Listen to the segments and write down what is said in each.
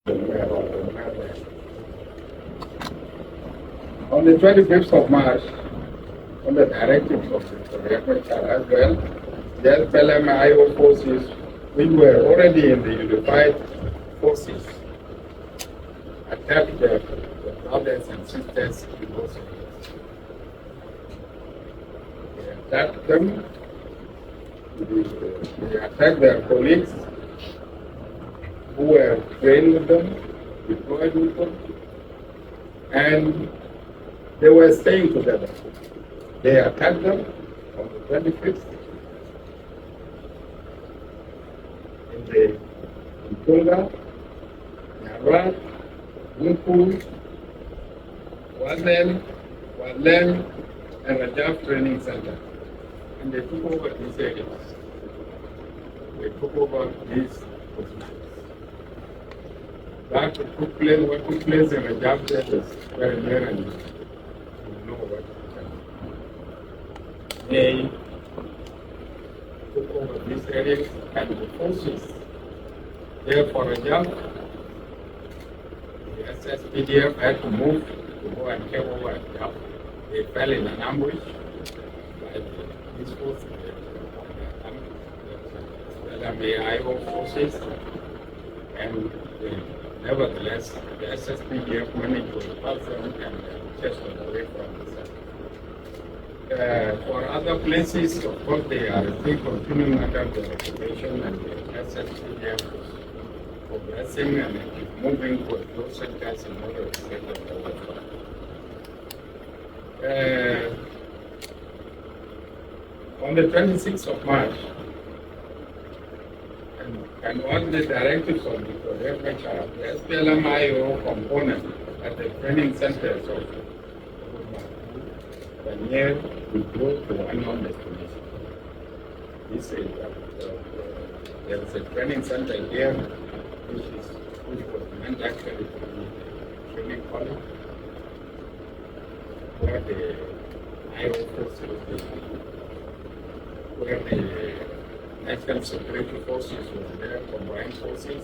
On the 25th of March, on the directives of the Riek Machar as well, the SPLM-IO forces, we were already in the unified forces, attacked the brothers and sisters in those areas. They attacked them, they attacked their colleagues who were trained with them, deployed with them, and they were staying together. They attacked them on the 25th in Tunga, Nyarwat, Bunkul, Walem, and Rajab Training Center. And they took over these areas. They took over these positions. What took place in Rajab is very near and you know what happened. They took over these areas and the forces there for Rajab, the SSPDF had to move to go and take over Rajab. They fell in an ambush by these forces, the SPLM-IO forces, and nevertheless, the SSPDF managed to repulse them and chase them away from the center. For other places, of course, they are still continuing under the occupation, and the SSPDF is progressing and moving to those centers in order to get them away from. On the 26th of March, and on the directives of the Riek Machar, the SPLM-IO component at the training centers of Daniel will go to unknown destination. This is there is a training center here, which was meant actually to be a training college, where the IO forces, where the National Security Forces were there, combined forces.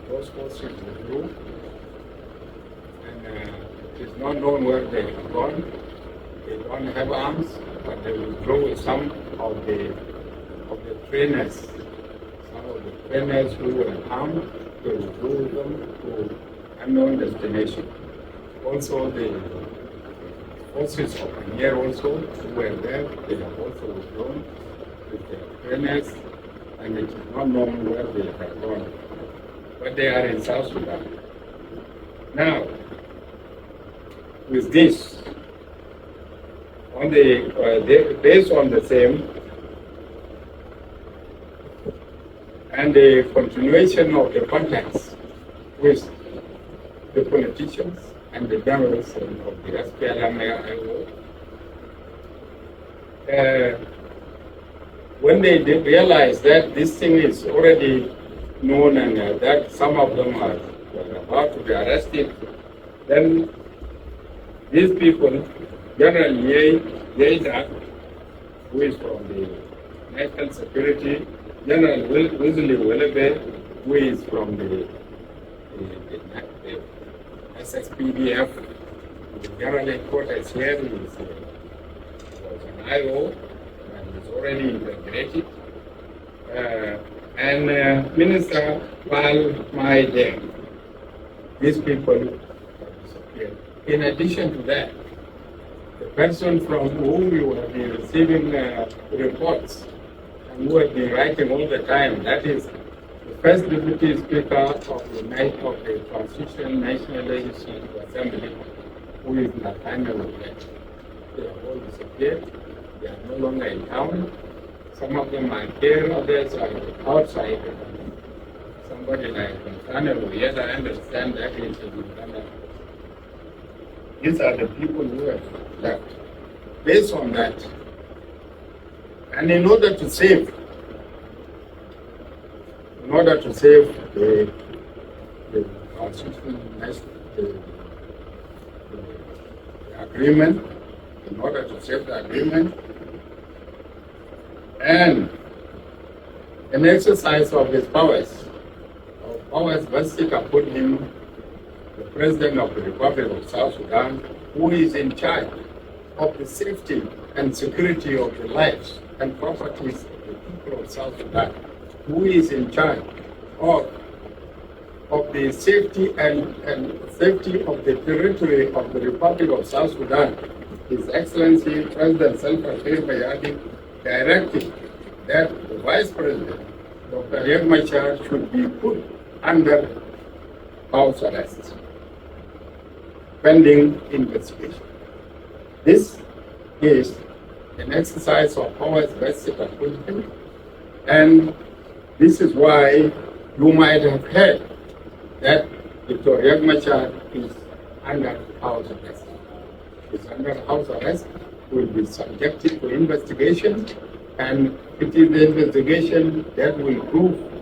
Those forces withdrew, and it is not known where they have gone. They don't have arms, but they withdrew with some of the trainers. Some of the trainers who were armed, they withdrew with them to unknown destination. Also, the forces of Niger also who were there, they have also withdrawn with their trainers, and it is not known where they have gone. But they are in South Sudan. Now, with this, on based on the same, and the continuation of the contacts with the politicians and the generals of the SPLM-IO, when they did realize that this thing is already known and that some of them are about to be arrested, then these people, General Yeida, who is from the National Security, General Wesley Welebe, who is from the SSPDF, the General Headquarters here, was an IO, is already integrated, and Minister Val Maideng. These people disappeared. In addition to that, the person from whom you have been receiving reports and who have been writing all the time, that is the first Deputy Speaker of the Transition National Legislative Assembly, who is Nathaniel Olet. They have all disappeared. They are no longer in town. Some of them are here, others are outside. Somebody like Nathaniel Olet, I understand that is in Uganda. These are the people who have left. Based on that, and in order to save the transition, the agreement, in order to save the agreement, and an exercise of his powers, powers vested upon him, the President of the Republic of South Sudan, who is in charge of the safety and security of the lives and properties of the people of South Sudan, who is in charge of the safety and safety of the territory of the Republic of South Sudan. His Excellency President Salva Kiir Mayadi directed that the Vice President, Dr. Riek Machar, should be put under house arrest pending investigation. This is an exercise of powers vested upon him, and this is why you might have heard that Dr. Riek Machar is under house arrest. Is under house arrest, will be subjected to investigation, and it is the investigation that will prove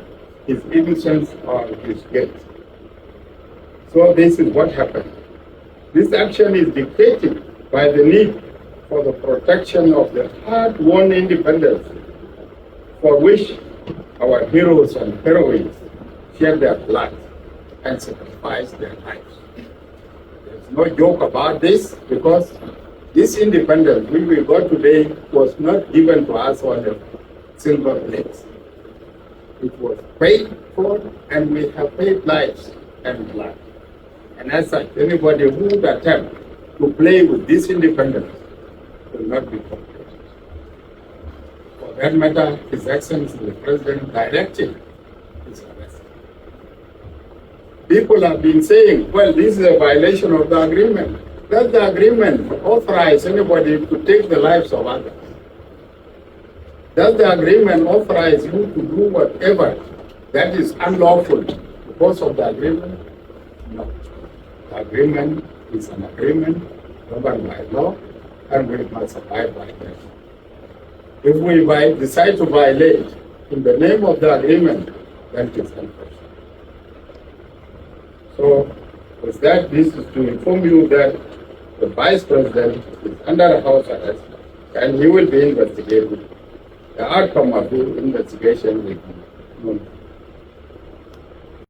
his innocence or his guilt. So this is what happened. This action is dictated by the need for the protection of the hard-won independence for which our heroes and heroines shed their blood and sacrificed their lives. There's no joke about this, because this independence which we got today was not given to us on a silver plate. It was paid for, and we have paid lives and blood. And as such, anybody who would attempt to play with this independence will not be completed. For that matter, His Excellency the President directed his arrest. People have been saying, well, this is a violation of the agreement. Does the agreement authorize anybody to take the lives of others? Does the agreement authorize you to do whatever that is unlawful because of the agreement? No. The agreement is an agreement governed by law, and we must abide by that. If we decide to violate in the name of the agreement, then it is unfortunate. So, with that, this is to inform you that the Vice President is under house arrest, and he will be investigated. The outcome of the investigation will be known.